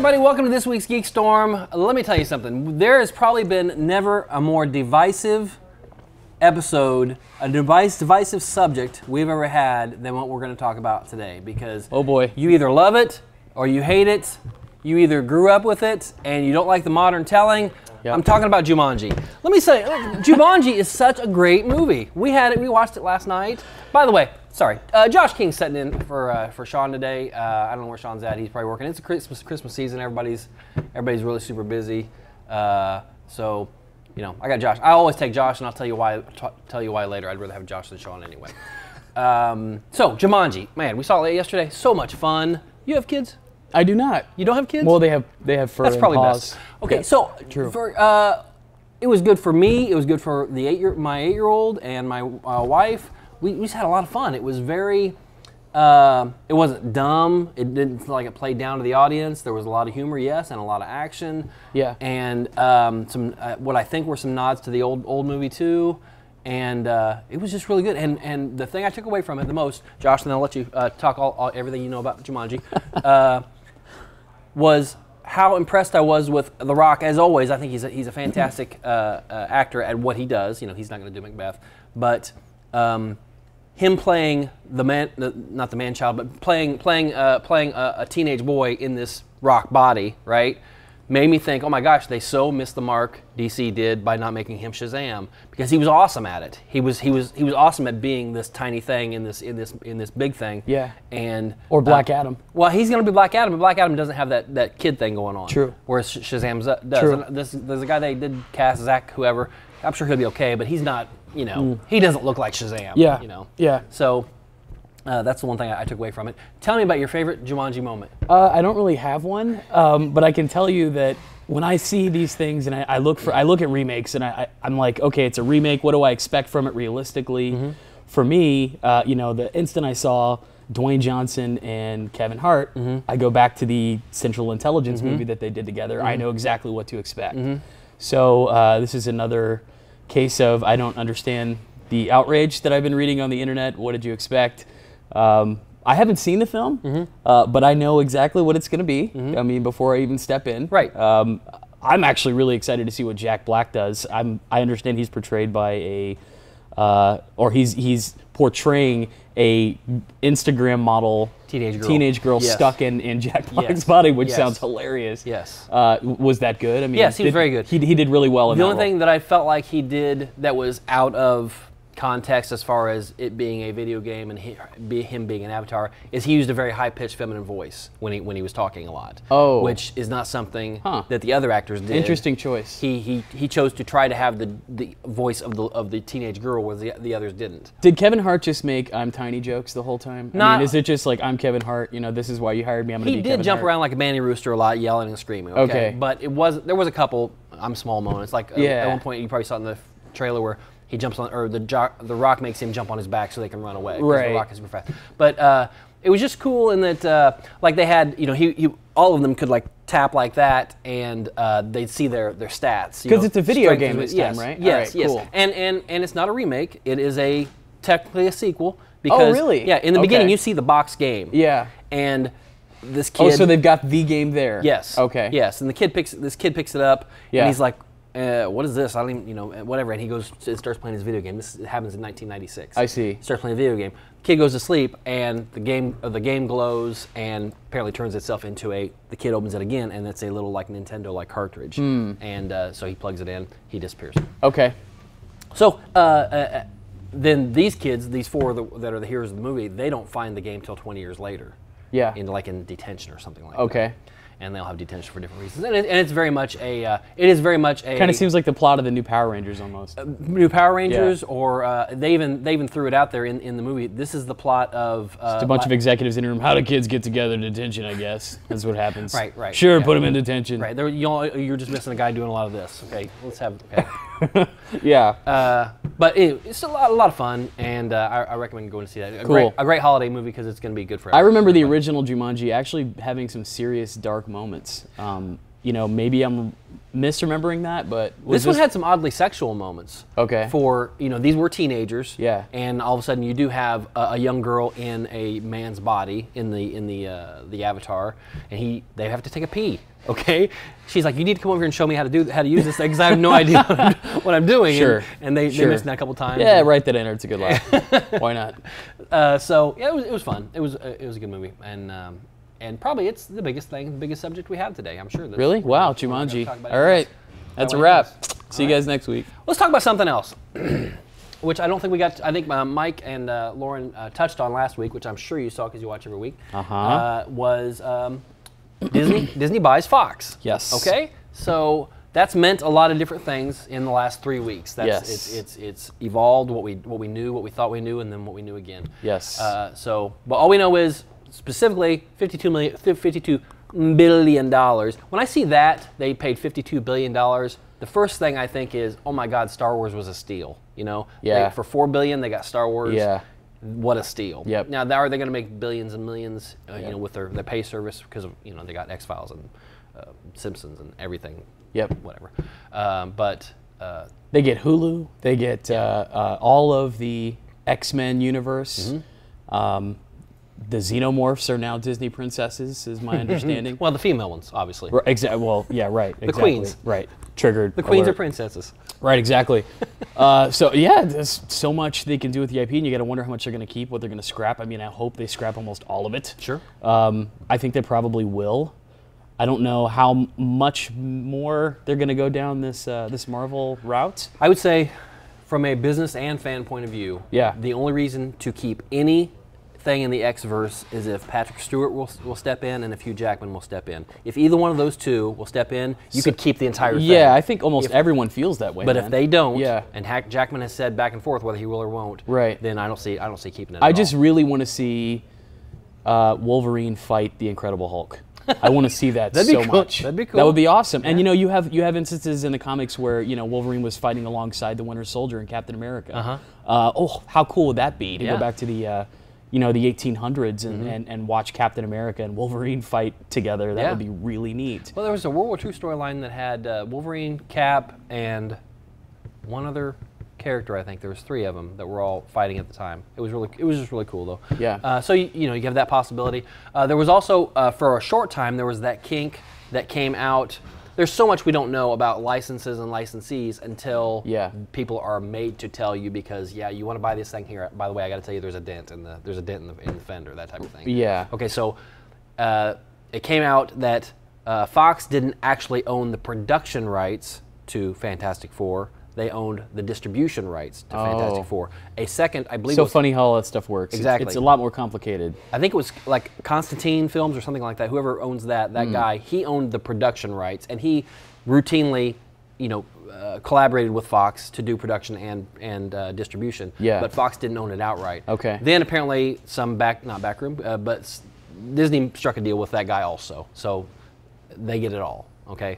everybody, welcome to this week's GeekStorm. Let me tell you something. There has probably been never a more divisive episode, a divisive subject we've ever had than what we're going to talk about today. Because oh boy, you either love it or you hate it. You either grew up with it and you don't like the modern telling. Yep. I'm talking about Jumanji. Let me say, Jumanji is such a great movie. We watched it last night. By the way, sorry, Josh King's sitting in for Sean today. I don't know where Sean's at. He's probably working. It's a Christmas season. Everybody's really super busy. So, you know, I got Josh. I always take Josh, and I'll tell you why later. I'd rather have Josh than Sean anyway. So Jumanji, man, we saw it yesterday. So much fun. You have kids? I do not. You don't have kids? Well, they have fur. That's probably paws. best. Okay, yeah, so true. It was good for my 8-year-old and my wife. We just had a lot of fun. It was very, it wasn't dumb. It didn't feel like it played down to the audience. There was a lot of humor, yes, and a lot of action. Yeah. And some what I think were some nods to the old movie too. And it was just really good. And the thing I took away from it the most, Josh, and I'll let you talk everything you know about Jumanji, was how impressed I was with The Rock. As always, I think he's a fantastic actor at what he does. You know, he's not going to do Macbeth, but him playing not the man-child, but playing a teenage boy in this rock body, right, made me think, oh my gosh, they so missed the mark, DC did, by not making him Shazam, because he was awesome at it. He was awesome at being this tiny thing in this big thing. Yeah. Or Black Adam. Well, he's going to be Black Adam, but Black Adam doesn't have that kid thing going on. True. Whereas Shazam does. True. And there's a guy they did cast, Zach, whoever. I'm sure he'll be okay, but he's not. You know, he doesn't look like Shazam. Yeah. You know. Yeah. So. That's the one thing I took away from it. Tell me about your favorite Jumanji moment. I don't really have one, but I can tell you that when I see these things and I look at remakes and I'm like, okay, it's a remake. What do I expect from it realistically? Mm-hmm. For me, you know, the instant I saw Dwayne Johnson and Kevin Hart, mm-hmm. I go back to the Central Intelligence mm-hmm. movie that they did together. Mm-hmm. I know exactly what to expect. Mm-hmm. So this is another case of I don't understand the outrage that I've been reading on the internet. What did you expect? I haven't seen the film, mm-hmm. But I know exactly what it's going to be. Mm-hmm. I mean, before I even step in. Right. I'm actually really excited to see what Jack Black does. I understand he's portrayed by or he's portraying a Instagram model teenage girl yes. stuck in Jack Black's yes. body, which yes. sounds hilarious. Yes. Was that good? I mean, yes, he was very good. He did really well in that role. The only thing that I felt like he did that was out of context as far as it being a video game and him being an avatar is he used a very high-pitched feminine voice when he was talking a lot. Oh. Which is not something that the other actors did. Interesting choice. He chose to try to have the voice of the teenage girl where the others didn't. Did Kevin Hart just make I'm tiny jokes the whole time? I mean, is it just like I'm Kevin Hart, you know, this is why you hired me, I'm going to be Kevin Hart? He did jump around like a banty rooster a lot, yelling and screaming, okay? But there was a couple I'm small moments. Like at one point you probably saw in the trailer where he jumps on, or the Rock makes him jump on his back so they can run away. Right. The Rock is super fast. But it was just cool in that, like they had, you know, all of them could like tap like that, and they'd see their stats. Because it's a video game this time, right? Yes, right, yes. Cool. And it's not a remake. It is technically a sequel. Because, oh, really? Yeah. In the beginning, you see the box game. Yeah. And this kid. Oh, so they've got the game there. Yes. Okay. Yes, and this kid picks it up, yeah. and he's like, what is this? I don't even, you know, whatever. And he goes and starts playing his video game. This happens in 1996. I see. Starts playing a video game. Kid goes to sleep, and the game glows, and apparently turns itself into the kid opens it again, and it's a little like Nintendo like cartridge. And so he plugs it in. He disappears. Okay. So then these kids, these four that are the heroes of the movie, they don't find the game till 20 years later. Yeah. In detention or something like that. Okay. And they'll have detention for different reasons, and it's very much it is very much a kind of seems like the plot of the new Power Rangers almost. New Power Rangers, yeah. Or they even threw it out there in the movie. This is the plot of just a bunch of executives in a room. How do kids get together in detention? I guess that's what happens. Right. Sure, yeah. Put them in detention. Right. You're just missing a guy doing a lot of this. Okay, let's have. Okay. Yeah. But it's a lot of fun, and I recommend going to see that. Cool. A great holiday movie because it's going to be good for everyone. I remember the original Jumanji actually having some serious dark moments. maybe I'm misremembering that, but this one had some oddly sexual moments. Okay. For these were teenagers. Yeah. And all of a sudden you do have a young girl in a man's body in the Avatar, and they have to take a pee. Okay. She's like, you need to come over here and show me how to use this thing because I have no idea what I'm doing. Sure. And they missed that a couple times. Yeah, write that in. It's a good laugh. Why not? So yeah, it was fun. It was a good movie, and probably it's the biggest subject we have today. I'm sure. Really? Wow, Jumanji. All right, that's a wrap. See you guys next week. Let's talk about something else, which I don't think we got. I think Mike and Lauren touched on last week, which I'm sure you saw because you watch every week. Was Disney buys Fox. Yes. Okay. So that's meant a lot of different things in the last 3 weeks. That's, yes. It's evolved what we knew, what we thought we knew, and then what we knew again. Yes. But all we know is specifically $52 billion. When I see that they paid $52 billion, the first thing I think is, oh my God, Star Wars was a steal. Yeah. For $4 billion, they got Star Wars. Yeah. What a steal. Yep. Now, are they going to make billions and millions, with their pay service because of they got X-Files and Simpsons and everything. Yep. Whatever. But they get Hulu. They get all of the X-Men universe. Mm-hmm. The Xenomorphs are now Disney princesses, is my understanding. Well, the female ones, obviously. Well, yeah, right. The queens. Right. Triggered. The queens alert. are princesses. Right, exactly. So yeah, there's so much they can do with the IP, and you got to wonder how much they're going to keep, what they're going to scrap. I mean, I hope they scrap almost all of it. Sure. I think they probably will. I don't know how much more they're going to go down this Marvel route. I would say, from a business and fan point of view, the only reason to keep anything in the X-verse is if Patrick Stewart will step in and if Hugh Jackman will step in. If either one of those two will step in, you could keep the entire thing. Yeah, I think almost everyone feels that way. But man. if they don't, and Jackman has said back and forth whether he will or won't, then I don't see keeping it. I just really want to see Wolverine fight the Incredible Hulk. I want to see that much. That'd be cool. That would be awesome. Yeah. And you have instances in the comics where Wolverine was fighting alongside the Winter Soldier in Captain America. How cool would that be to go back to the the 1800s and watch Captain America and Wolverine fight together? That would be really neat. Well, there was a World War II storyline that had Wolverine, Cap, and one other character. I think there was 3 of them that were all fighting at the time. It was just really cool though. Yeah. So you have that possibility. There was also for a short time there was that kink that came out. There's so much we don't know about licenses and licensees until people are made to tell you because you want to buy this thing here. By the way, I got to tell you, there's a dent in the fender, that type of thing. Yeah. Okay, so it came out that Fox didn't actually own the production rights to Fantastic Four. They owned the distribution rights to Fantastic Four. A second, I believe. So funny how all that stuff works. Exactly. It's a lot more complicated. I think it was like Constantine Films or something like that. Whoever owns that guy, he owned the production rights, and he routinely, collaborated with Fox to do production and distribution. Yeah. But Fox didn't own it outright. Okay. Then apparently not backroom, but Disney struck a deal with that guy also, so they get it all. Okay.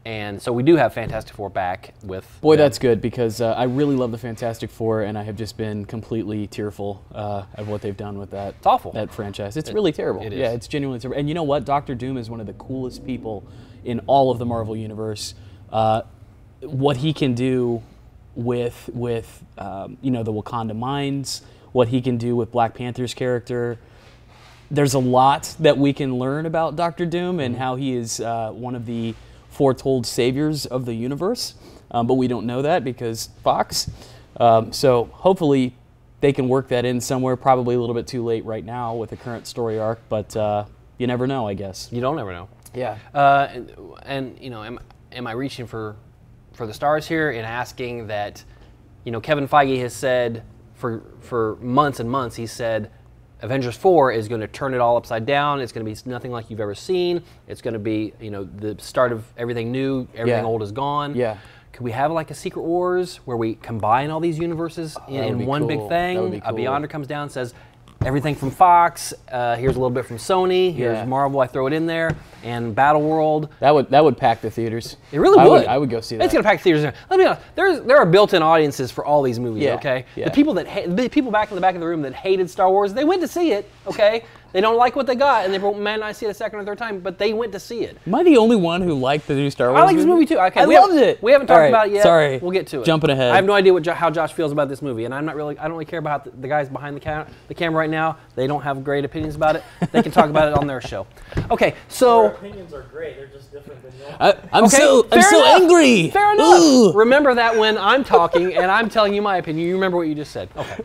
And so we do have Fantastic Four back with... Boy, that's good, because I really love the Fantastic Four, and I have just been completely tearful of what they've done with that. It's awful. That franchise. It's really terrible. It is. Yeah, it's genuinely terrible. And you know what? Dr. Doom is one of the coolest people in all of the Marvel Universe. What he can do with the Wakanda mines, what he can do with Black Panther's character. There's a lot that we can learn about Dr. Doom and how he is one of the foretold saviors of the universe, but we don't know that because Fox. So hopefully they can work that in somewhere, probably a little bit too late right now with the current story arc, but you never know, I guess. You don't ever know. Yeah. Am I reaching for the stars here in asking that, Kevin Feige has said for months and months, he said, Avengers 4 is going to turn it all upside down. It's going to be nothing like you've ever seen. It's going to be, the start of everything new. Everything old is gone. Yeah. Could we have like a Secret Wars where we combine all these universes in one big thing? That would be cool. A Beyonder comes down and says, everything from Fox, here's a little bit from Sony, here's Marvel, I throw it in there, and Battle World. That would pack the theaters. It really would. I would go see that. It's going to pack theaters. Let me be honest, there are built-in audiences for all these movies, okay? Yeah. The people back in the back of the room that hated Star Wars, they went to see it, okay? They don't like what they got, and they might not see it a second or third time, but they went to see it. Am I the only one who liked the new Star Wars? I like this movie too. Okay, I loved it. We haven't talked about it yet. Sorry. We'll get to it. Jumping ahead. I have no idea how Josh feels about this movie, and I don't really care about the guys behind the camera right now. They don't have great opinions about it. They can talk about it on their show. Okay, so their opinions are great. They're just different than yours. I'm so angry. Fair enough. Ooh. Remember that when I'm talking and I'm telling you my opinion, you remember what you just said. Okay.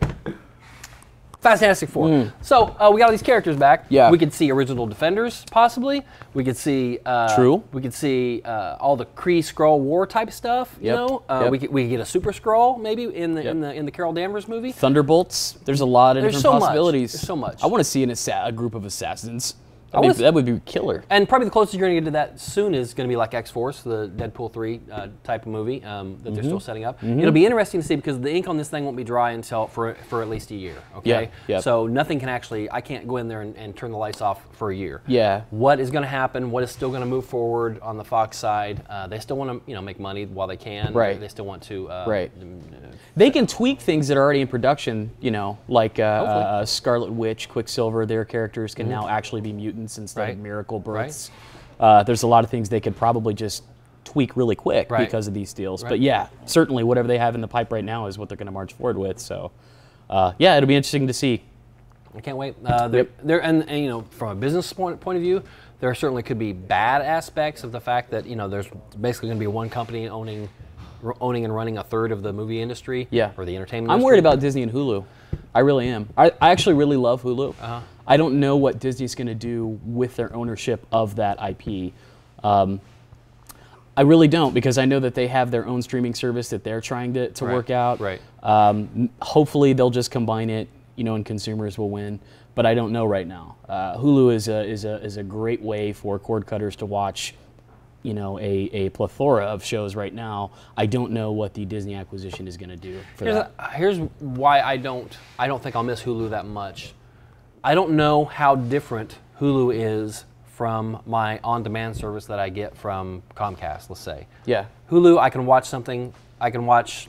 Fantastic Four. So we got all these characters back. Yeah. We could see original Defenders, possibly. We could see. True. We could see all the Kree Skrull War type stuff. You know. We could get a Super Skrull maybe in the Carol Danvers movie. Thunderbolts. There's a lot of different possibilities. There's so much. I want to see a group of assassins. That would be killer. And probably the closest you're going to get to that soon is going to be like X-Force, the Deadpool 3 type of movie that they're still setting up. It'll be interesting to see because the ink on this thing won't be dry until for at least a year. Okay. Yeah. So nothing can I can't go in there and turn the lights off for a year. Yeah. What is going to happen? What is still going to move forward on the Fox side? They still want to make money while they can. Right. They still want to. They can tweak things that are already in production. Like Scarlet Witch, Quicksilver. Their characters can now actually be mutants instead of miracle births. There's a lot of things they could probably just tweak really quick because of these deals. But yeah, certainly whatever they have in the pipe right now is what they're going to march forward with. So yeah, it'll be interesting to see. I can't wait. And from a business point of view, there certainly could be bad aspects of the fact that there's basically going to be one company owning and running a third of the movie industry or the entertainment industry. I'm worried about Disney and Hulu. I really am. I actually really love Hulu. I don't know what Disney's going to do with their ownership of that IP. I really don't, because I know that they have their own streaming service that they're trying to work out. Right. Hopefully they'll just combine it, and consumers will win. But I don't know right now. Hulu is a great way for cord cutters to watch a plethora of shows right now. I don't know what the Disney acquisition is going to do for that. Here's why I don't think I'll miss Hulu that much. I don't know how different Hulu is from my on-demand service that I get from Comcast, let's say. Yeah. Hulu, I can watch something. I can watch.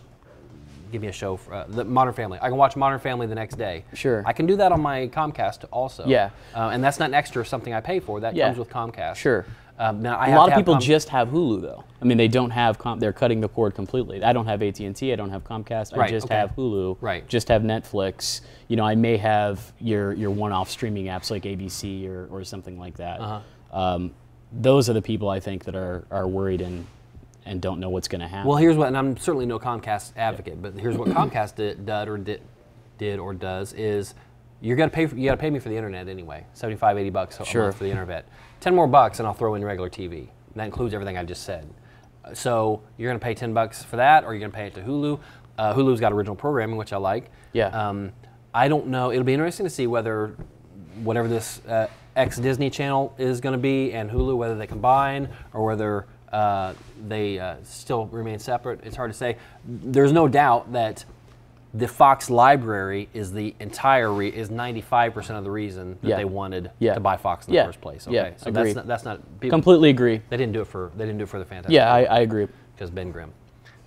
Give me a show, the Modern Family. I can watch Modern Family the next day. Sure. I can do that on my Comcast also. Yeah. And that's not an extra something I pay for. That comes with Comcast. Sure. Now a lot of people just have Hulu though. I mean, they don't have they're cutting the cord completely. I don't have AT&T. I don't have Comcast. I just have Hulu. Right. Just have Netflix. I may have your one-off streaming apps like ABC or something like that. Those are the people I think that are worried and don't know what's going to happen. Well, here's what, and I'm certainly no Comcast advocate, but here's what Comcast did or does is you got to pay me for the internet anyway. $75, $80 a month for the internet. $10 more and I'll throw in regular TV. And that includes everything I just said. So you're going to pay $10 for that, or you're going to pay it to Hulu. Hulu's got original programming, which I like. Yeah. I don't know. It'll be interesting to see whether whatever this ex-Disney channel is going to be and Hulu, whether they combine or whether they still remain separate. It's hard to say. There's no doubt that the Fox library is the entire is 95% of the reason that they wanted to buy Fox in the first place. Okay, so agreed. that's not completely agree. They didn't do it for the Fantastic. Yeah, I agree. Because Ben Grimm,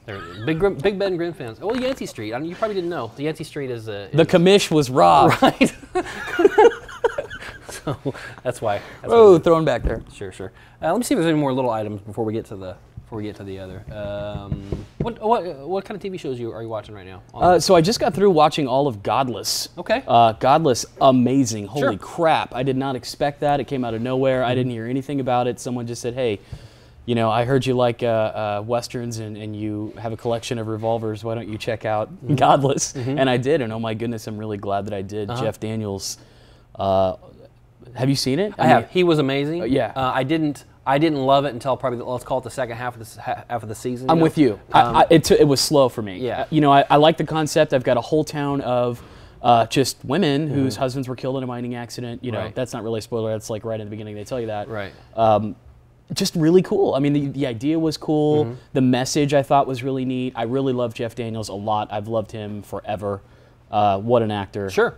they're big Ben Grimm fans. Oh, Yancey Street. You probably didn't know. The Yancey Street is the commish was robbed. Right. So that's why. Thrown back there. Sure. Let me see if there's any more little items before we get to the other. What kind of TV shows are you watching right now? So I just got through watching all of Godless. Okay. Godless, amazing. Holy crap. I did not expect that. It came out of nowhere. I didn't hear anything about it. Someone just said, hey, I heard you like Westerns and you have a collection of revolvers. Why don't you check out Godless? And I did, and oh my goodness, I'm really glad that I did. Jeff Daniels. Have you seen it? I have. He was amazing. Yeah. I didn't love it until probably let's call it the second half of the season. I'm with you. It was slow for me. Yeah. I like the concept. I've got a whole town of just women whose husbands were killed in a mining accident. That's not really a spoiler. That's like right in the beginning. They tell you that. Right. Just really cool. I mean, the idea was cool. The message I thought was really neat. I really love Jeff Daniels a lot. I've loved him forever. What an actor. Sure.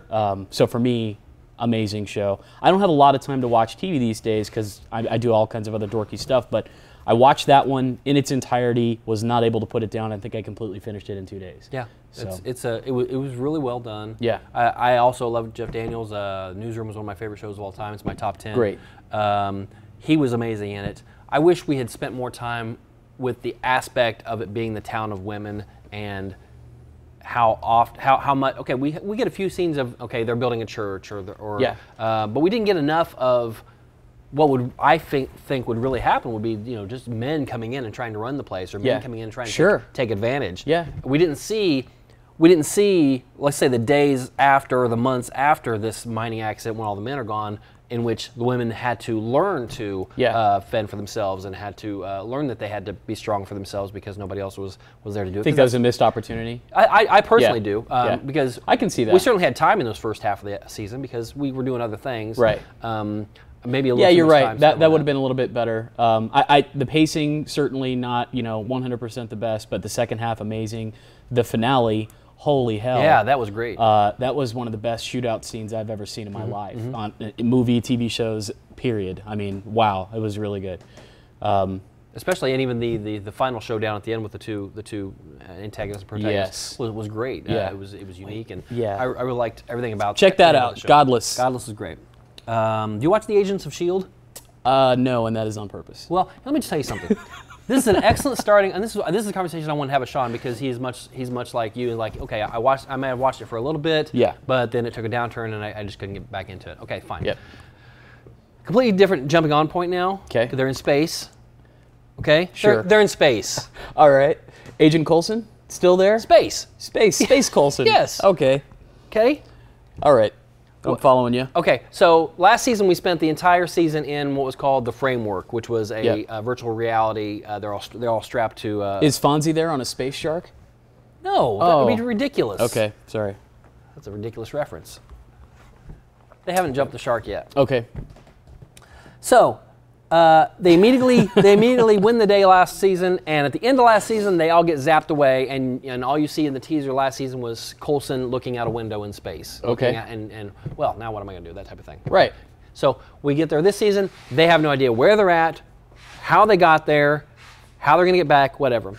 So for me, amazing show. I don't have a lot of time to watch TV these days because I do all kinds of other dorky stuff, but I watched that one in its entirety, was not able to put it down. I think I completely finished it in 2 days. Yeah, So. it was really well done. Yeah. I also love Jeff Daniels. Newsroom was one of my favorite shows of all time. It's my top 10. Great. He was amazing in it. I wish we had spent more time with the aspect of it being the town of women and how much. Okay, we get a few scenes of they're building a church but we didn't get enough of what would I think would really happen would be just men coming in and trying to run the place, or men coming in and trying to take advantage. Yeah. We didn't see, let's say, the days after or the months after this mining accident when all the men are gone, in which the women had to learn to fend for themselves and had to learn that they had to be strong for themselves because nobody else was there to do it. I think that was a missed opportunity. I personally do, because I can see that. We certainly had time in those first half of the season because we were doing other things. Right. Maybe a little. Yeah, you're right. Time That would have been a little bit better. The pacing certainly not 100% the best, but the second half amazing. The finale, holy hell! Yeah, that was great. That was one of the best shootout scenes I've ever seen in my life on movie, TV shows. Period. I mean, wow, it was really good. Especially, and even the final showdown at the end with the two antagonists and protagonists was great. It was unique, and I really liked everything about. Check that out. Godless. Godless is great. Do you watch the Agents of S.H.I.E.L.D.? No, and that is on purpose. Well, let me just tell you something. This is an excellent starting, and this is a conversation I want to have with Sean because he's much like you. Like, okay, I may have watched it for a little bit, but then it took a downturn, and I just couldn't get back into it. Okay, fine. Yep. Completely different jumping on point now. Okay. They're in space. Okay. Sure. They're in space. All right. Agent Coulson still there? Space Coulson. Yes. Okay. Okay. All right. I'm following you. Okay, so last season we spent the entire season in what was called the Framework, which was a virtual reality. They're all strapped to. Is Fonzie there on a space shark? No, that would be ridiculous. Okay, sorry. That's a ridiculous reference. They haven't jumped the shark yet. Okay. So they immediately win the day last season, and at the end of last season they all get zapped away, and all you see in the teaser last season was Coulson looking out a window in space. Okay. And well, now what am I going to do? That type of thing. Right. So we get there this season. They have no idea where they're at, how they got there, how they're going to get back, whatever.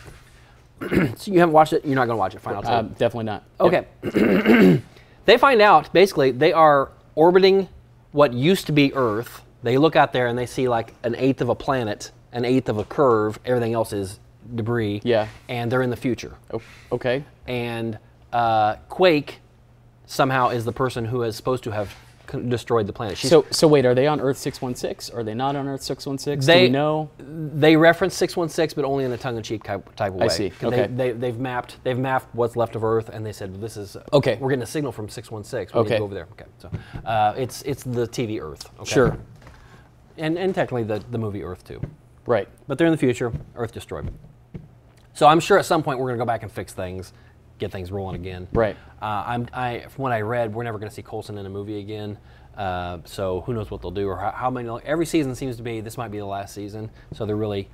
So you haven't watched it. You're not going to watch it. Fine, I'll tell you. Definitely not. Okay. Yep. They find out, basically, they are orbiting what used to be Earth. They look out there and they see like an eighth of a planet, an eighth of a curve. Everything else is debris. Yeah. And they're in the future. Oh, okay. And Quake somehow is the person who is supposed to have destroyed the planet. So wait, are they on Earth 616? Are they not on Earth 616? Do we know? They reference 616, but only in a tongue-in-cheek type of way. I see. Okay. They've mapped what's left of Earth, and they said, this is okay. We're getting a signal from 616. We need to go over there. Okay. So it's the TV Earth. Okay? Sure. And technically the movie Earth too. Right. But they're in the future. Earth destroyed. So I'm sure at some point we're going to go back and fix things, get things rolling again. Right. From what I read, we're never going to see Coulson in a movie again. So who knows what they'll do or how many. Every season seems to be, this might be the last season. So they're really,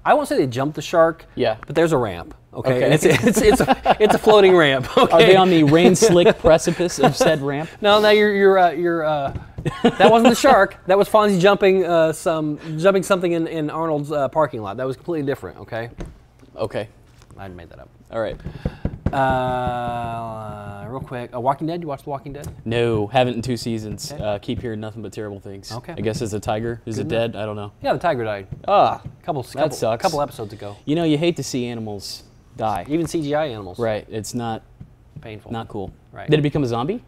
I won't say they jumped the shark. Yeah. But there's a ramp. Okay. It's a floating ramp. Okay. Are they on the rain slick precipice of said ramp? No, that wasn't the shark. That was Fonzie jumping something in Arnold's parking lot. That was completely different. Okay. Okay. I made that up. All right. Real quick, Walking Dead. You watched The Walking Dead? No, haven't in 2 seasons. Okay. Keep hearing nothing but terrible things. Okay. I guess it's a tiger. Is it dead? I don't know. Yeah, the tiger died. Ah, That sucks. Couple episodes ago. You know, you hate to see animals die. Even CGI animals. Right. It's not Painful. not cool. Right. Did it become a zombie?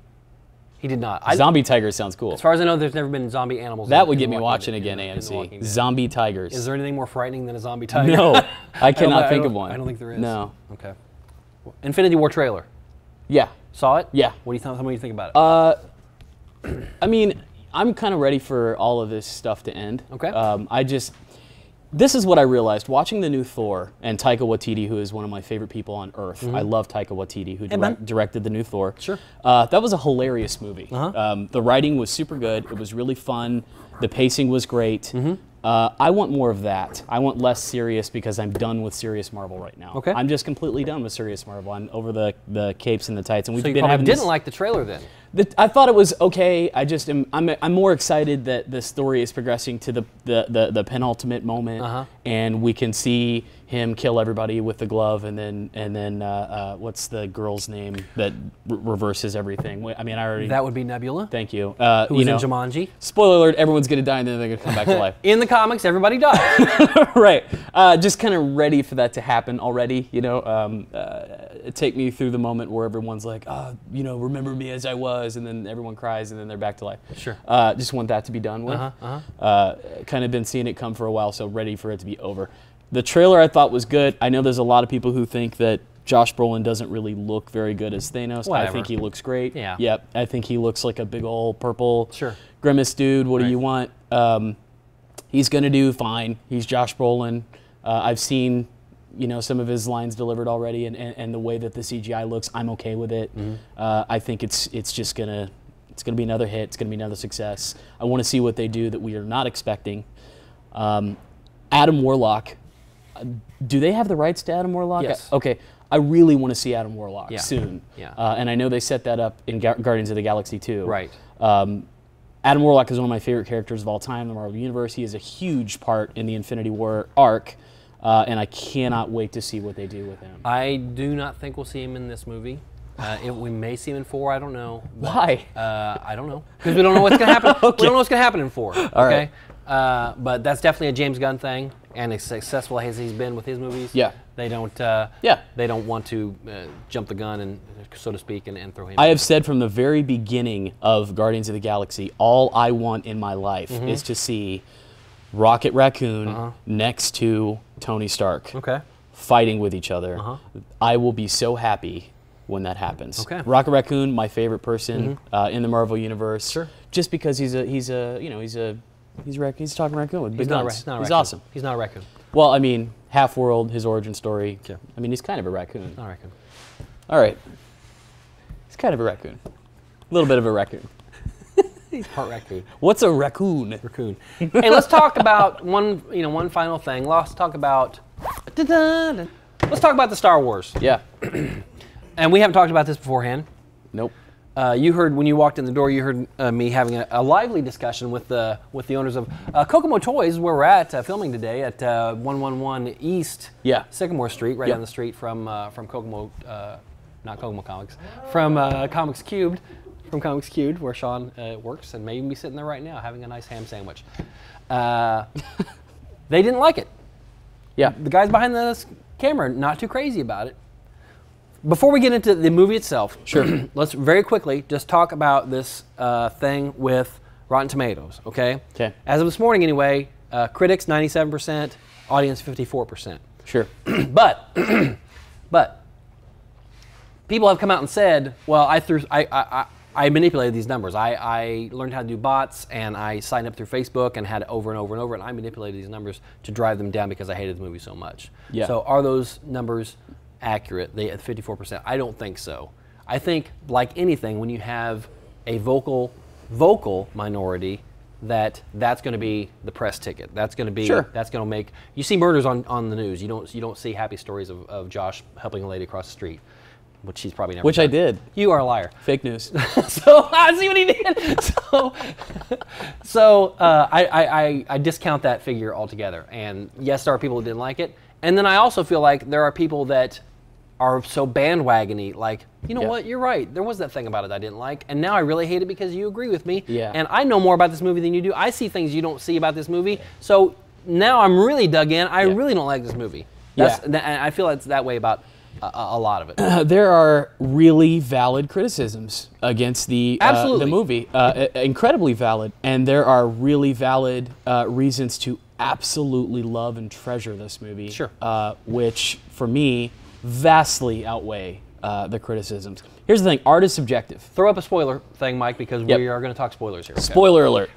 He did not. Zombie tiger sounds cool. As far as I know, there's never been zombie animals. That in would The get me Walking watching Dead, again, in The Walking AMC. Dead. Zombie tigers. Is there anything more frightening than a zombie tiger? No, I cannot think of one. I don't think there is. No. Okay. Infinity War trailer. Yeah. Saw it? Yeah. What do you think about it? I mean, I'm kind of ready for all of this stuff to end. Okay. This is what I realized watching the new Thor and Taika Waititi, who is one of my favorite people on earth. I love Taika Waititi, who directed the new Thor. Sure. That was a hilarious movie. Uh-huh. The writing was super good. It was really fun. The pacing was great. I want more of that. I want less serious because I'm done with serious Marvel right now. Okay. I'm just completely done with serious Marvel. I'm over the capes and the tights. And we've So you been probably having didn't like the trailer then? I thought it was okay. I'm more excited that the story is progressing to the penultimate moment, and we can see him kill everybody with the glove, and then what's the girl's name that reverses everything? I mean, I already. That would be Nebula. Thank you. Who was in Jumanji. Spoiler alert: everyone's gonna die, and then they're gonna come back to life. In the comics, everybody dies. Right. Just kind of ready for that to happen already. You know, take me through the moment where everyone's like, remember me as I was, and then everyone cries, and then they're back to life. Sure. Just want that to be done with. Kind of been seeing it come for a while, so ready for it to be over. The trailer I thought was good. I know there's a lot of people who think that Josh Brolin doesn't really look very good as Thanos. Whatever. I think he looks great. Yeah. Yep. I think he looks like a big old purple Sure. grimace dude. What do you want? He's going to do fine. He's Josh Brolin. I've seen, some of his lines delivered already, and the way that the CGI looks, I'm okay with it. I think it's just gonna be another hit. It's gonna be another success. I want to see what they do that we are not expecting. Adam Warlock. Do they have the rights to Adam Warlock? Yes. Okay. I really want to see Adam Warlock soon. Yeah. And I know they set that up in Guardians of the Galaxy 2. Right. Adam Warlock is one of my favorite characters of all time in the Marvel Universe. He is a huge part in the Infinity War arc, and I cannot wait to see what they do with him. I do not think we'll see him in this movie. We may see him in 4. I don't know. Why? I don't know, because we don't know what's going to happen. Okay. We don't know what's going to happen in 4. All right. But that's definitely a James Gunn thing, and as successful as he's been with his movies, they don't. They don't want to jump the gun and, so to speak, and throw him. I have said from the very beginning of Guardians of the Galaxy, all I want in my life is to see Rocket Raccoon next to Tony Stark, fighting with each other. I will be so happy when that happens. Okay. Rocket Raccoon, my favorite person in the Marvel universe. Sure. Just because he's talking raccoon with big guns. He's awesome. He's not a raccoon. Well, I mean, Half-World, his origin story. Okay. I mean, he's kind of a raccoon. Not a raccoon. All right. He's kind of a raccoon. A little bit of a raccoon. He's part raccoon. What's a raccoon? Raccoon. Hey, let's talk about one final thing. Let's talk about the Star Wars. Yeah. And we haven't talked about this beforehand. Nope. You heard when you walked in the door. You heard me having a lively discussion with the owners of Kokomo Toys, where we're at filming today at 111 East Sycamore Street, right down the street from Kokomo, not Kokomo Comics, from Comics Cubed, where Sean works, and may even be sitting there right now having a nice ham sandwich. They didn't like it. Yeah. The guys behind the camera not too crazy about it. Before we get into the movie itself, let's very quickly just talk about this thing with Rotten Tomatoes, okay? Okay. As of this morning, anyway, critics 97%, audience 54%. Sure. But people have come out and said, well, I manipulated these numbers. I learned how to do bots, and I signed up through Facebook and had it over and over and over, and I manipulated these numbers to drive them down because I hated the movie so much. Yeah. So are those numbers accurate? They at 54%. I don't think so. I think, like anything, when you have a vocal minority, that's going to be the press ticket. That's going to be that's going to make you see murders on the news. You don't see happy stories of Josh helping a lady across the street, which she's probably never. Which done. I did. You are a liar. Fake news. So I see what he did. So I discount that figure altogether. And yes, there are people who didn't like it. And then I also feel like there are people that are so bandwagony, like, you know what, you're right. There was that thing about it I didn't like, and now I really hate it because you agree with me. Yeah. And I know more about this movie than you do. I see things you don't see about this movie. So now I'm really dug in. I really don't like this movie. And I feel it's that way about a lot of it. There are really valid criticisms against the movie, incredibly valid, and there are really valid reasons to absolutely love and treasure this movie. Sure. Which, for me, vastly outweigh the criticisms. Here's the thing: art is subjective. Throw up a spoiler thing, Mike, because we are going to talk spoilers here. Okay? Spoiler alert.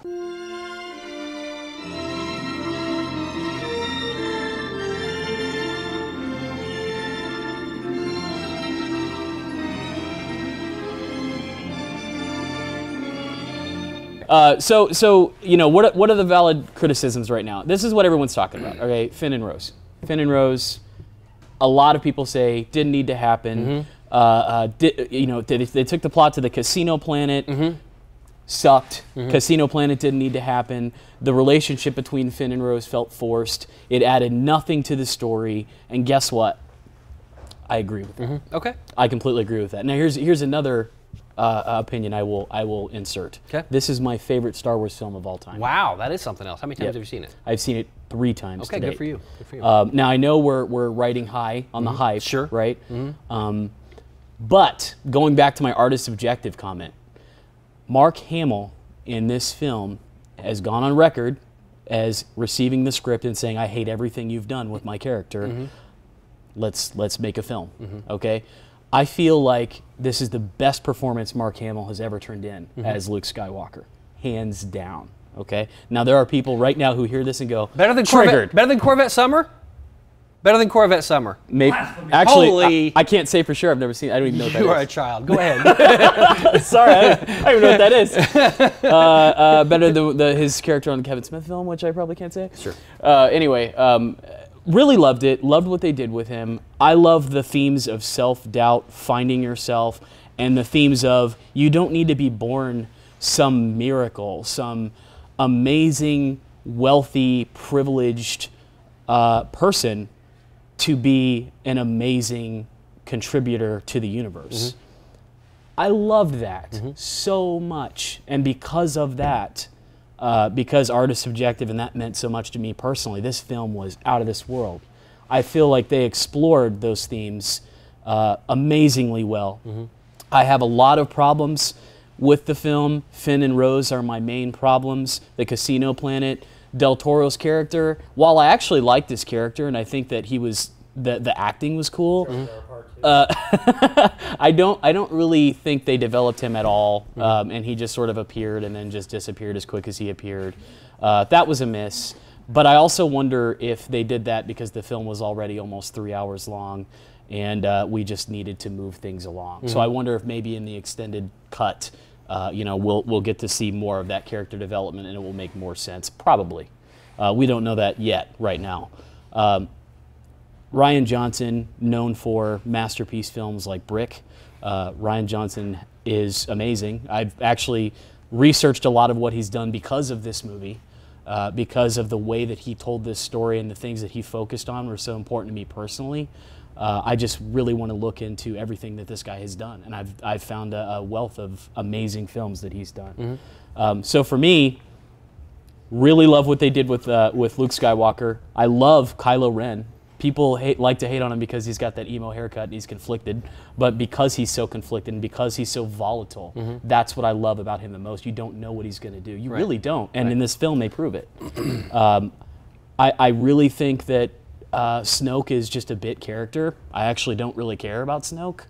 So you know, what are the valid criticisms right now? This is what everyone's talking about. Okay, Finn and Rose. Finn and Rose. A lot of people say didn't need to happen. They took the plot to the casino planet. Sucked. Casino Planet didn't need to happen. The relationship between Finn and Rose felt forced. It added nothing to the story. And guess what? I agree with that. Okay. I completely agree with that. Now here's another opinion I will insert. Okay. This is my favorite Star Wars film of all time. Wow, that is something else. How many times have you seen it? I've seen it 3 times. Okay, to date. good for you. Good for you. Now I know we're riding high on the hype. Sure. Right. But going back to my artist subjective comment. Mark Hamill in this film has gone on record as receiving the script and saying, "I hate everything you've done with my character. Let's make a film." Okay, I feel like this is the best performance Mark Hamill has ever turned in as Luke Skywalker, hands down. Okay, now there are people right now who hear this and go, better than triggered. Better than Corvette Summer. Better than Corvette Summer. Maybe, actually, I can't say for sure. I've never seen. I don't even know what that is. You are a child. Go ahead. Sorry, I don't even know what that is. Better than his character on the Kevin Smith film, which I probably can't say. Sure. Anyway, really loved it. Loved what they did with him. I love the themes of self-doubt, finding yourself, and the themes of you don't need to be born some miracle, some amazing, wealthy, privileged person to be an amazing contributor to the universe. I loved that so much. And because of that, because art is subjective and that meant so much to me personally, this film was out of this world. I feel like they explored those themes amazingly well. I have a lot of problems with the film. Finn and Rose are my main problems. The casino planet, Del Toro's character, while I actually liked this character and I think that he was the acting was cool, I don't really think they developed him at all, and he just sort of appeared and then just disappeared as quick as he appeared. That was a miss. But I also wonder if they did that because the film was already almost 3 hours long, and we just needed to move things along. So I wonder if maybe in the extended cut, we'll get to see more of that character development and it will make more sense. Probably. We don't know that yet right now. Rian Johnson, known for masterpiece films like Brick. Rian Johnson is amazing. I've actually researched a lot of what he's done because of this movie, because of the way that he told this story and the things that he focused on were so important to me personally. I just really want to look into everything that this guy has done, and I've found a wealth of amazing films that he's done. So for me, really love what they did with Luke Skywalker. I love Kylo Ren. People like to hate on him because he's got that emo haircut and he's conflicted, but because he's so conflicted and because he's so volatile, that's what I love about him the most. You don't know what he's going to do. You really don't, and in this film they prove it. I really think that Snoke is just a bit character. I actually don't really care about Snoke.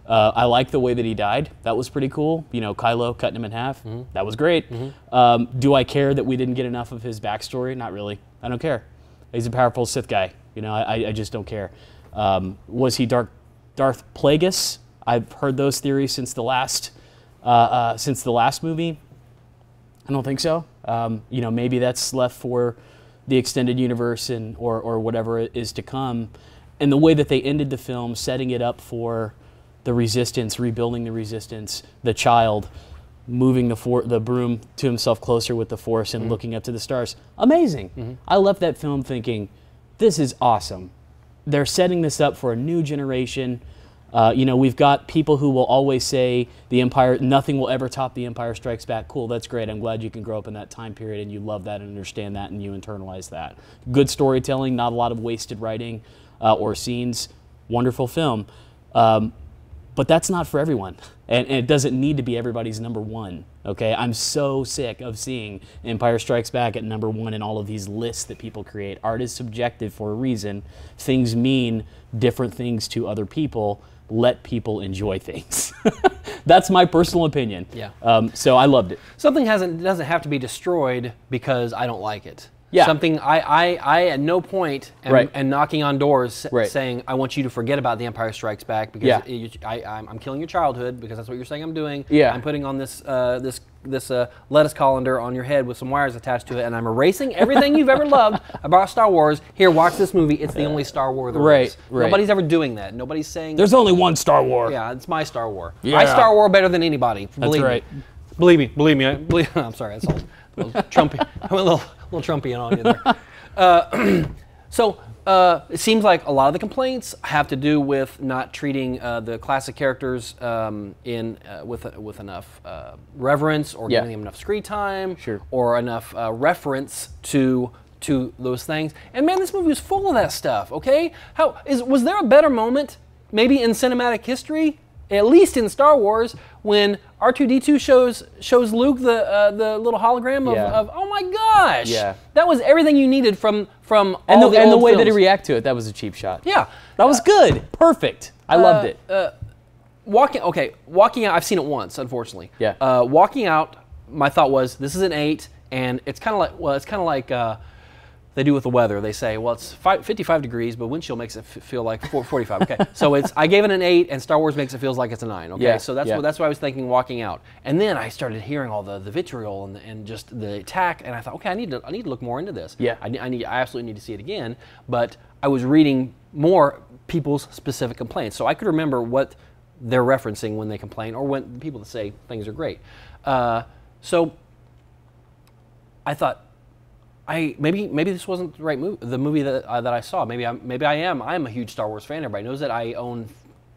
I like the way that he died. That was pretty cool. You know, Kylo cutting him in half. That was great. Do I care that we didn't get enough of his backstory? Not really. I don't care. He's a powerful Sith guy. You know, I just don't care. Was he Darth Plagueis? I've heard those theories since the last movie. I don't think so. Maybe that's left for the extended universe or whatever is to come. And the way that they ended the film, setting it up for the Resistance, rebuilding the Resistance, the child moving the broom to himself closer with the Force and looking up to the stars. Amazing. I left that film thinking, this is awesome. They're setting this up for a new generation. We've got people who will always say the Empire, nothing will ever top The Empire Strikes Back. Cool, that's great. I'm glad you can grow up in that time period and you love that and understand that and you internalize that. Good storytelling, not a lot of wasted writing or scenes. Wonderful film. But that's not for everyone. And it doesn't need to be everybody's number one. Okay, I'm so sick of seeing Empire Strikes Back at number one in all of these lists that people create. Art is subjective for a reason. Things mean different things to other people. Let people enjoy things. That's my personal opinion. Yeah. So I loved it. Something doesn't have to be destroyed because I don't like it. Yeah. Something I at no point am knocking on doors saying, I want you to forget about The Empire Strikes Back because I'm killing your childhood because that's what you're saying I'm doing. Yeah. I'm putting on this lettuce colander on your head with some wires attached to it, and I'm erasing everything you've ever loved about Star Wars. Here, watch this movie. It's the only Star War there is. Nobody's ever doing that. Nobody's saying... There's only one Star War. Yeah, it's my Star War. Yeah. I Star War better than anybody. That's right. Believe me. I'm sorry, that's a little Trumpy. I'm a little Trumpian on you there. So it seems like a lot of the complaints have to do with not treating the classic characters with enough reverence, or giving them enough screen time, or enough reference to those things. And man, this movie was full of that stuff. Okay, was there a better moment, maybe in cinematic history, at least in Star Wars, when R2-D2 shows Luke the little hologram of oh my gosh, that was everything you needed from all the old the way films. that he react to it, that was a cheap shot. Yeah, that was good, perfect. I loved it. Walking out. I've seen it once, unfortunately. Yeah. Walking out, my thought was, this is an 8, and it's kind of like they do with the weather. They say, well, it's 55 degrees, but wind chill makes it feel like 45. Okay, so I gave it an 8, and Star Wars makes it feel like it's a 9. Okay, so that's what I was thinking walking out. And then I started hearing all the vitriol and just the attack, and I thought, okay, I need to look more into this. Yeah, I absolutely need to see it again. But I was reading more people's specific complaints, so I could remember what they're referencing when they complain, or when people that say things are great. So I thought, maybe this wasn't the right movie. The movie that I saw. Maybe I am. I'm a huge Star Wars fan. Everybody knows that. I own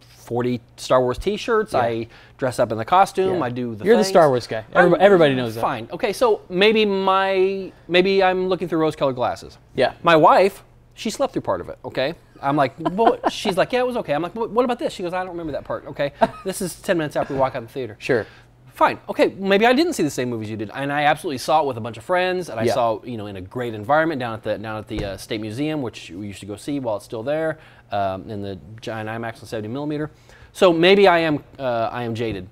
40 Star Wars T-shirts. Yeah. I dress up in the costume. Yeah. I do the. You're things. The Star Wars guy. Everybody knows that. Fine. Okay. So maybe I'm looking through rose-colored glasses. Yeah. My wife, she slept through part of it. Okay. I'm like, well, she's like, yeah, it was okay. I'm like, what about this? She goes, I don't remember that part. Okay. This is 10 minutes after we walk out of the theater. Sure. Fine. Okay, maybe I didn't see the same movies you did, and I absolutely saw it with a bunch of friends, and I saw in a great environment down at the State Museum, which we used to go see while it's still there, in the giant IMAX and 70mm. So maybe I am jaded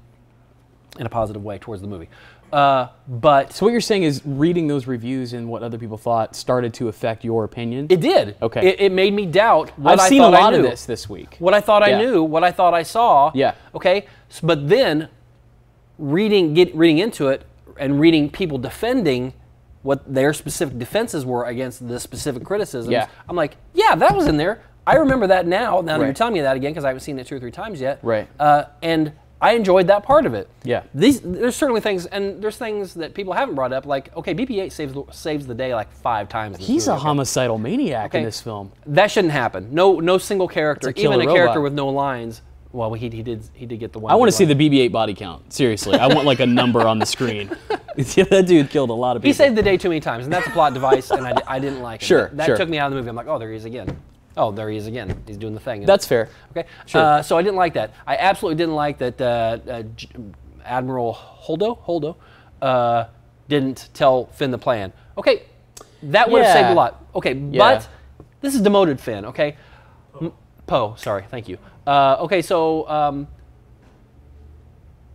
in a positive way towards the movie. But so what you're saying is reading those reviews and what other people thought started to affect your opinion? It did. Okay. It made me doubt what I thought I knew. I've seen a lot of this week. What I thought I knew, what I thought I saw. Yeah. Okay. But then reading into it and reading people defending what their specific defenses were against the specific criticisms, I'm like, yeah, that was in there. I remember that now that you're telling me that again, because I haven't seen it 2 or 3 times yet. Right. And I enjoyed that part of it. Yeah. There's certainly things, and there's things that people haven't brought up, like, okay, BB-8 saves the day like 5 times. He's a homicidal maniac in this film. That shouldn't happen. No single character, even a character with no lines. Well, he did get the one. I want to see the BB-8 body count. Seriously, I want like a number on the screen. That dude killed a lot of people. He saved the day too many times, and that's a plot device, and I didn't like it. Sure, That took me out of the movie. I'm like, oh, there he is again. Oh, there he is again. He's doing the thing. That's fair. Okay. Sure. So I didn't like that. I absolutely didn't like that Admiral Holdo didn't tell Finn the plan. Okay, that would have saved a lot. Okay, but this is demoted Finn. Okay, Poe. Sorry, thank you. Okay, so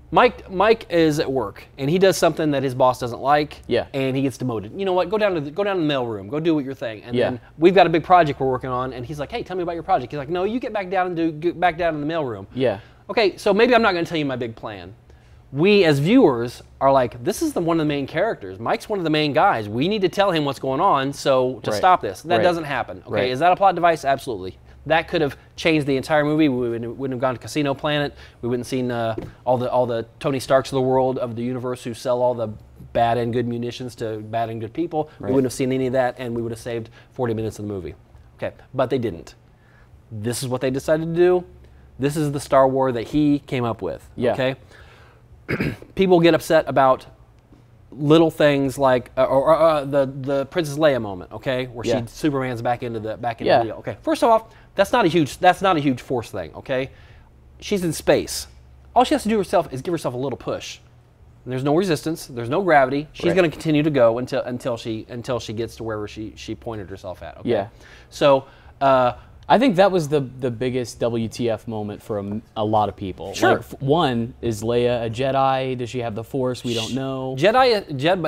Mike is at work, and he does something that his boss doesn't like, and he gets demoted. You know what? Go down to the mailroom. Go do what your thing. And then we've got a big project we're working on, and he's like, hey, tell me about your project. He's like, no, you get back down in the mailroom. Yeah. Okay, so maybe I'm not going to tell you my big plan. We as viewers are like, this is one of the main characters. Mike's one of the main guys. We need to tell him what's going on to stop this. That doesn't happen. Okay, is that a plot device? Absolutely. That could have changed the entire movie. We wouldn't have gone to Casino Planet. We wouldn't have seen all the Tony Starks of the world, of the universe, who sell all the bad and good munitions to bad and good people. We wouldn't have seen any of that, and we would have saved 40 minutes of the movie. Okay, but they didn't. This is what they decided to do. This is the Star Wars that he came up with. Okay, people get upset about little things like the Princess Leia moment. Okay, where Superman's back into the deal. Okay, first of all, that's not a huge force thing. Okay, she's in space. All she has to do herself is give herself a little push. And there's no resistance. There's no gravity. She's going to continue to go until she gets to wherever she pointed herself at. Okay? So I think that was the biggest WTF moment for a lot of people. Sure. Like, one, is Leia a Jedi? Does she have the Force? We don't know. But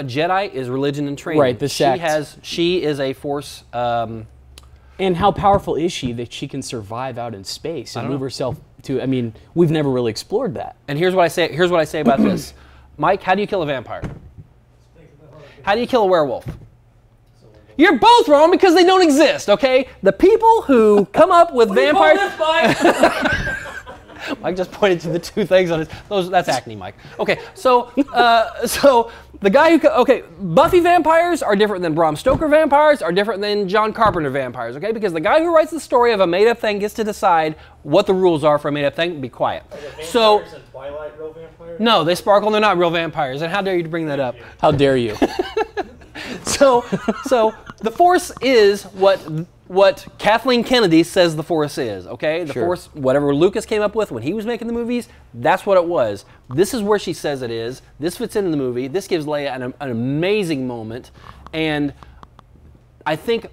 Jedi is religion and training. Right, the sect. She is a Force. And how powerful is she that she can survive out in space and move herself to? I mean, we've never really explored that. And here's what I say. Here's what I say about this, Mike. How do you kill a vampire? How do you kill a werewolf? You're both wrong because they don't exist, okay? The people who come up with vampires... Mike just pointed to the two things on his... That's acne, Mike. Okay, so the guy who... Okay, Buffy vampires are different than Bram Stoker vampires, are different than John Carpenter vampires, okay? Because the guy who writes the story of a made-up thing gets to decide what the rules are for a made-up thing. Be quiet. Are the vampires in Twilight real vampires? No, they sparkle and they're not real vampires. And how dare you bring that up? How dare you? So the Force is what Kathleen Kennedy says the Force is, okay? The Force, whatever Lucas came up with when he was making the movies, that's what it was. This is where she says it is. This fits into the movie. This gives Leia an amazing moment. And I think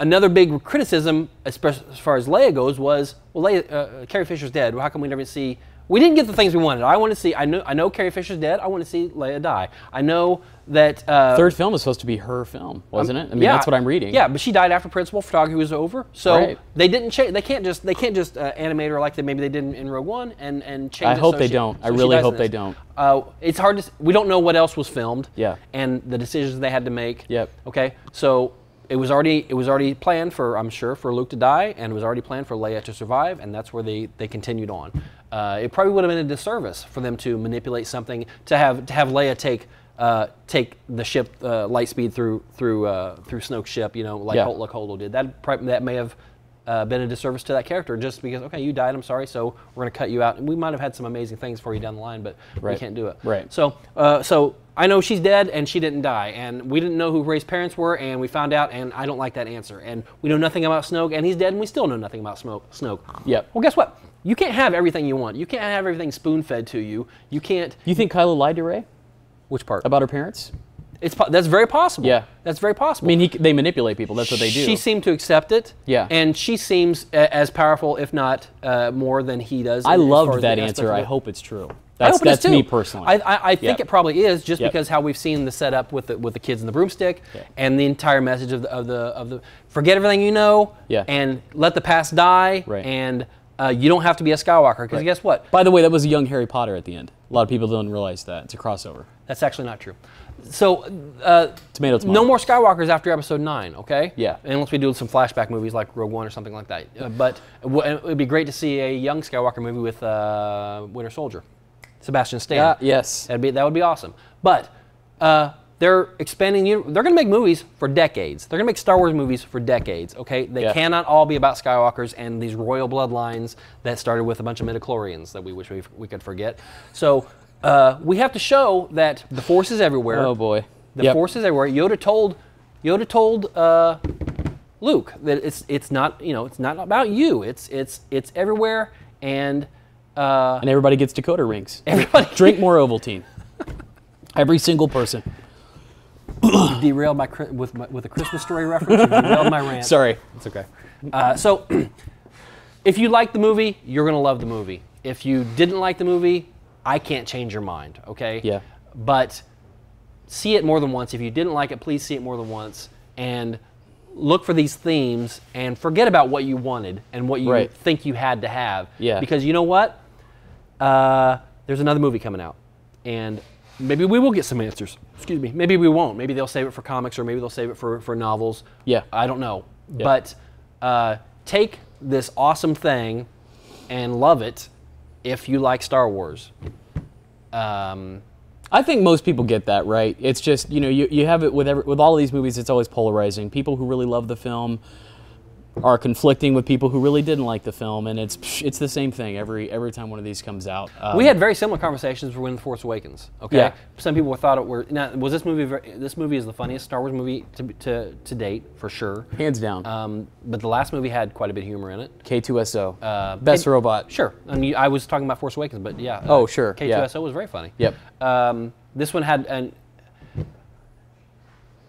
another big criticism, especially as far as Leia goes, was, well, Carrie Fisher's dead. Well, how come we never see... We didn't get the things we wanted. I want to see... I know Carrie Fisher's dead. I want to see Leia die. I know that... third film was supposed to be her film, wasn't it? I mean, that's what I'm reading. Yeah, but she died after principal photography was over. So they didn't change. They can't just animate her like maybe they did in Rogue One and change. I hope they don't. I really hope they don't. It's hard to. We don't know what else was filmed. Yeah. And the decisions they had to make. Yep. Okay. So it was already planned for, I'm sure, for Luke to die, and it was already planned for Leia to survive, and that's where they continued on. It probably would have been a disservice for them to manipulate something to have Leia take the ship light speed through Snoke's ship, like Holo did. That may have been a disservice to that character, just because, okay, you died, I'm sorry, so we're going to cut you out. And we might have had some amazing things for you down the line, but we can't do it. Right. So I know she's dead and she didn't die, and we didn't know who Rey's parents were, and we found out, and I don't like that answer. And we know nothing about Snoke, and he's dead, and we still know nothing about Snoke. Yep. Well, guess what? You can't have everything you want. You can't have everything spoon-fed to you. You can't... You think Kylo lied to Rey? Which part? About her parents? That's very possible. Yeah. That's very possible. I mean, they manipulate people. That's what they do. She seemed to accept it. Yeah. And she seems as powerful, if not more, than he does. I loved that answer. I hope it's true. That's me personally. I think it probably is, just because how we've seen the setup with the kids in the broomstick, and the entire message of the forget everything you know, and let the past die, and you don't have to be a Skywalker, because guess what? By the way, that was a young Harry Potter at the end. A lot of people don't realize that. It's a crossover. That's actually not true. So, tomato. No more Skywalkers after Episode 9, okay? Yeah. Unless we do some flashback movies like Rogue One or something like that. But it would be great to see a young Skywalker movie with Winter Soldier, Sebastian Stan. Yes. That would be awesome. But they're expanding. They're going to make movies for decades. They're going to make Star Wars movies for decades, okay? They cannot all be about Skywalkers and these royal bloodlines that started with a bunch of midichlorians that we wish we could forget. So we have to show that the Force is everywhere. Oh boy. The Force is everywhere. Yoda told Luke that it's not about you. It's everywhere, and everybody gets decoder rings. Everybody drink more Ovaltine. Every single person. You derailed with a Christmas Story reference. You derailed my rant. Sorry. It's okay. So, if you like the movie, you're gonna love the movie. If you didn't like the movie, I can't change your mind. Okay. Yeah. But see it more than once. If you didn't like it, please see it more than once, and look for these themes, and forget about what you wanted and what you think you had to have. Yeah. Because you know what? There's another movie coming out, and maybe we will get some answers. Excuse me. Maybe we won't. Maybe they'll save it for comics, or maybe they'll save it for novels. Yeah. I don't know. Yeah. But take this awesome thing and love it if you like Star Wars. I think most people get that, right? It's just, you have it with all of these movies, it's always polarizing. People who really love the film are conflicting with people who really didn't like the film, and it's the same thing every time one of these comes out. We had very similar conversations for when The Force Awakens. Okay, yeah. Some people thought it were. Now, was this movie? This movie is the funniest Star Wars movie to date for sure, hands down. But the last movie had quite a bit of humor in it. K2SO, best robot. Sure, and I was talking about Force Awakens, but yeah. Oh sure. K2SO was very funny. Yep. This one had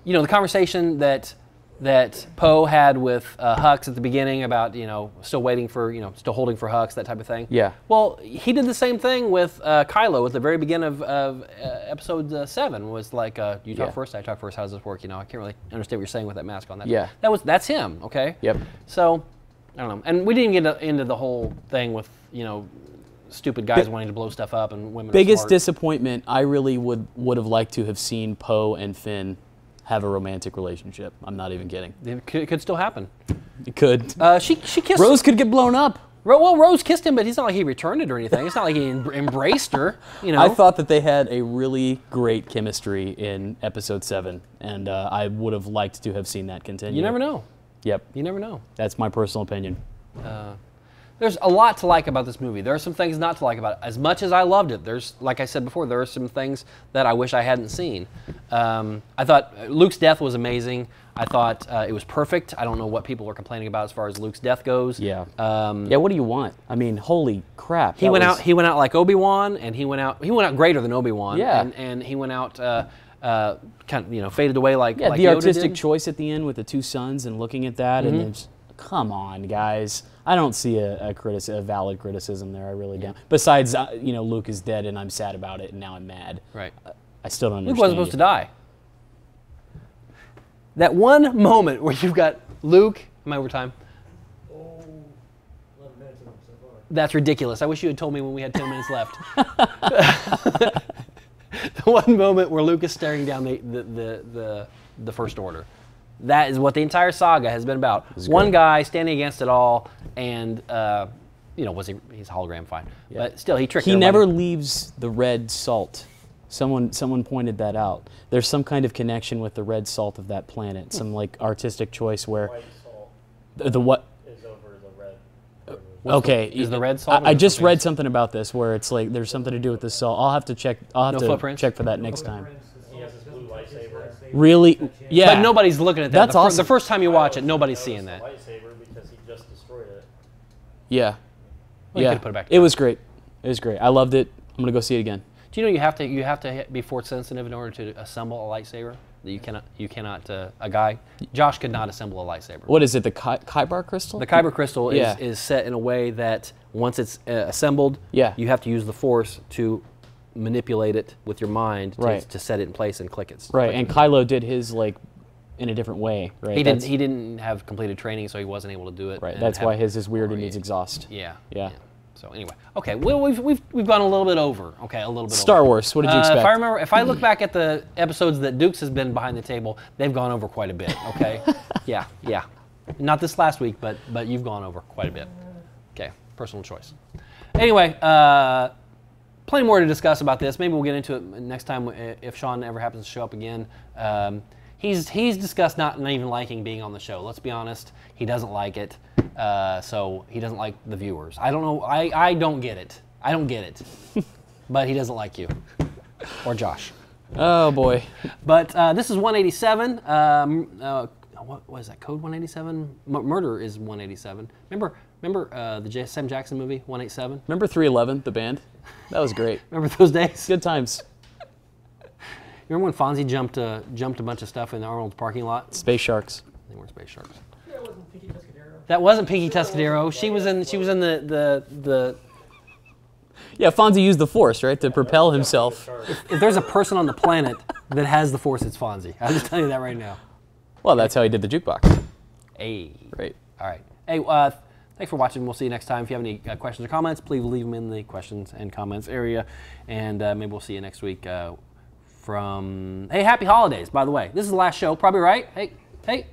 the conversation that that Poe had with Hux at the beginning about, still waiting for, still holding for Hux, that type of thing. Yeah. Well, he did the same thing with Kylo at the very beginning of episode 7. Was like, you talk first, I talk first. How does this work? I can't really understand what you're saying with that mask on. That's him. Okay. Yep. So, I don't know. And we didn't get into the whole thing with, stupid guys wanting to blow stuff up and women. Biggest disappointment. I really would have liked to have seen Poe and Finn have a romantic relationship. I'm not even kidding. It could still happen. It could. She kissed. Rose could get blown up. Well, Rose kissed him, but it's not like he returned it or anything. It's not like he embraced her. I thought that they had a really great chemistry in episode 7, and I would have liked to have seen that continue. You never know. Yep. You never know. That's my personal opinion. There's a lot to like about this movie. There are some things not to like about it. As much as I loved it, there's, like I said before, there are some things that I wish I hadn't seen. I thought Luke's death was amazing. I thought it was perfect. I don't know what people are complaining about as far as Luke's death goes. Yeah. What do you want? I mean, holy crap. He went out like Obi-Wan, and he went out greater than Obi-Wan. Yeah. And he went out kind of, faded away like the Yoda artistic did. choice at the end with the 2 sons and looking at that, and then just, come on, guys. I don't see a valid criticism there. I really don't. Besides, Luke is dead, and I'm sad about it, and now I'm mad. Right. I still don't understand. Luke wasn't supposed to die. That one moment where you've got Luke. Am I over time? 11 minutes so far. That's ridiculous. I wish you had told me when we had 10 minutes left. The one moment where Luke is staring down the First Order. That is what the entire saga has been about. One guy standing against it all, and he's a hologram, fine. Yeah. But still, he tricked everybody. He never leaves the red salt. Someone pointed that out. There's some kind of connection with the red salt of that planet. Some artistic choice where White salt the what is over the red. Okay, is the red salt? I just read something about this where it's like there's something to do with the salt. I'll have to check. I'll have to check for that next time. He has his blue lightsaber. Really? Yeah. But nobody's looking at that. That's awesome. The first time you watch it, nobody's seeing that. Lightsaber because he just destroyed it. Yeah. Well, you could've put it back It was great. It was great. I loved it. I'm gonna go see it again. Do you know you have to be force sensitive in order to assemble a lightsaber? You cannot. A guy, Josh, could not assemble a lightsaber. What is it? The Kyber crystal? The Kyber crystal is set in a way that once it's assembled, you have to use the force to manipulate it with your mind to set it in place and click it. Right, and Kylo did his in a different way. Right. He didn't have completed training, so he wasn't able to do it. Right. That's why his is weird and needs exhaust. Yeah. So anyway, okay. Well, we've gone a little bit over. Okay, a little bit. Star Wars. What did you expect? If I look back at the episodes that Dukes has been behind the table, they've gone over quite a bit. Okay. Yeah. Not this last week, but you've gone over quite a bit. Okay, personal choice. Anyway, plenty more to discuss about this. Maybe we'll get into it next time if Sean ever happens to show up again. He's discussed not even liking being on the show. Let's be honest, he doesn't like it. So he doesn't like the viewers. I don't know. I don't get it. I don't get it. But he doesn't like you or Josh. Oh boy. But this is 187. What was that? Code 187. Murder is 187. Remember the Sam Jackson movie 187? Remember 311, the band? That was great. Remember those days? Good times. Remember when Fonzie jumped a bunch of stuff in the Arnold's parking lot? Space Sharks. They weren't Space Sharks. That wasn't Pinky Tuscadero. That wasn't Pinky Tuscadero. She was in the. Yeah, Fonzie used the Force, right, to propel himself. If there's a person on the planet that has the Force, it's Fonzie. I'm just telling you that right now. Well, that's how he did the jukebox. Hey. Right. All right. Hey, thanks for watching. We'll see you next time. If you have any questions or comments, please leave them in the questions and comments area, and maybe we'll see you next week. Hey, happy holidays, by the way. This is the last show, probably, right? Hey,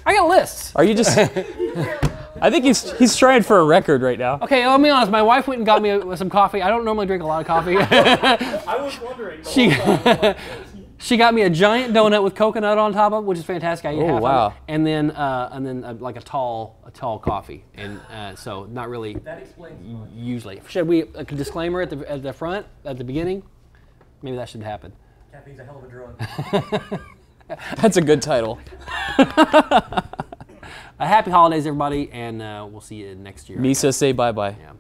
I got lists. Are you just... I think he's trying for a record right now. Okay, I'll be honest. My wife went and got me some coffee. I don't normally drink a lot of coffee. I was wondering. She got me a giant donut with coconut on top of it, which is fantastic. I eat half of it. And then like a tall coffee. And so not really... That explains. Usually. Should we, a disclaimer at the front, at the beginning? Maybe that should happen. Caffeine's a hell of a drug. That's a good title. Happy holidays, everybody, and we'll see you next year. Misa, say bye-bye. Yeah.